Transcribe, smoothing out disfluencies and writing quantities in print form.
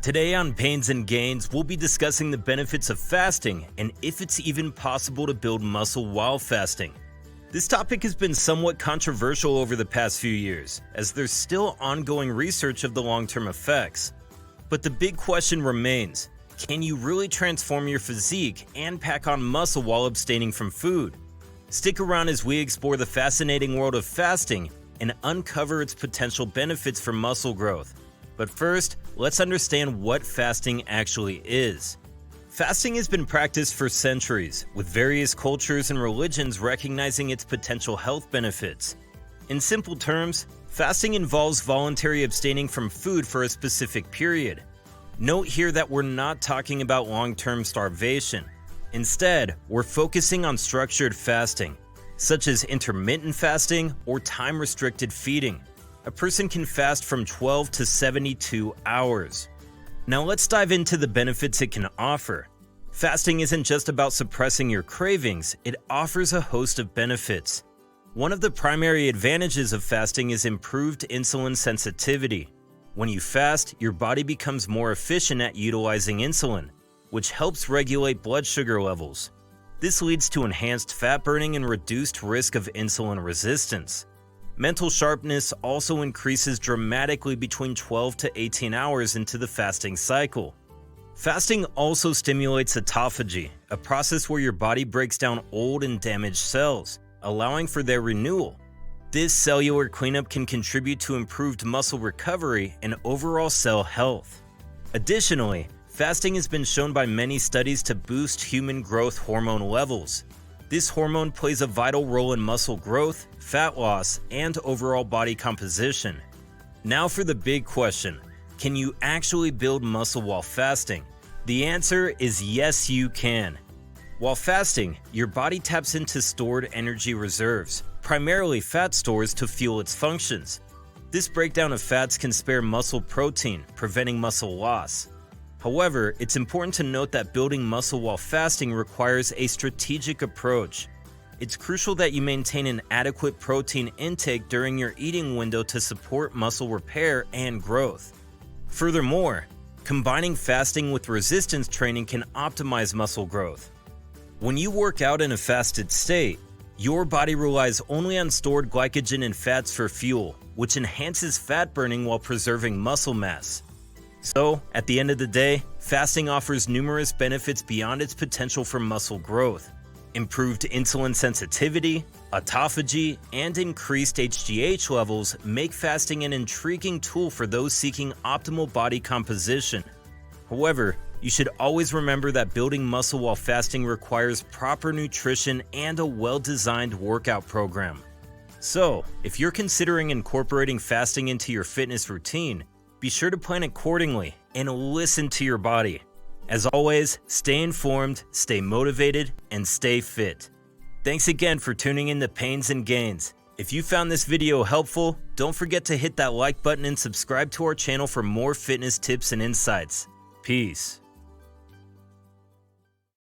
Today on Pains and Gains, we'll be discussing the benefits of fasting and if it's even possible to build muscle while fasting. This topic has been somewhat controversial over the past few years, as there's still ongoing research of the long-term effects. But the big question remains, can you really transform your physique and pack on muscle while abstaining from food? Stick around as we explore the fascinating world of fasting and uncover its potential benefits for muscle growth. But first, let's understand what fasting actually is. Fasting has been practiced for centuries, with various cultures and religions recognizing its potential health benefits. In simple terms, fasting involves voluntary abstaining from food for a specific period. Note here that we're not talking about long-term starvation. Instead, we're focusing on structured fasting, such as intermittent fasting or time-restricted feeding. A person can fast from 12 to 72 hours. Now let's dive into the benefits it can offer. Fasting isn't just about suppressing your cravings, it offers a host of benefits. One of the primary advantages of fasting is improved insulin sensitivity. When you fast, your body becomes more efficient at utilizing insulin, which helps regulate blood sugar levels. This leads to enhanced fat burning and reduced risk of insulin resistance. Mental sharpness also increases dramatically between 12 to 18 hours into the fasting cycle. Fasting also stimulates autophagy, a process where your body breaks down old and damaged cells, allowing for their renewal. This cellular cleanup can contribute to improved muscle recovery and overall cell health. Additionally, fasting has been shown by many studies to boost human growth hormone levels. This hormone plays a vital role in muscle growth, fat loss, and overall body composition. Now for the big question, can you actually build muscle while fasting? The answer is yes, you can. While fasting, your body taps into stored energy reserves, primarily fat stores, to fuel its functions. This breakdown of fats can spare muscle protein, preventing muscle loss. However, it's important to note that building muscle while fasting requires a strategic approach. It's crucial that you maintain an adequate protein intake during your eating window to support muscle repair and growth. Furthermore, combining fasting with resistance training can optimize muscle growth. When you work out in a fasted state, your body relies only on stored glycogen and fats for fuel, which enhances fat burning while preserving muscle mass. So, at the end of the day, fasting offers numerous benefits beyond its potential for muscle growth. Improved insulin sensitivity, autophagy, and increased HGH levels make fasting an intriguing tool for those seeking optimal body composition. However, you should always remember that building muscle while fasting requires proper nutrition and a well-designed workout program. So, if you're considering incorporating fasting into your fitness routine, be sure to plan accordingly and listen to your body. As always, stay informed, stay motivated, and stay fit. Thanks again for tuning in to Pains and Gains. If you found this video helpful, don't forget to hit that like button and subscribe to our channel for more fitness tips and insights. Peace.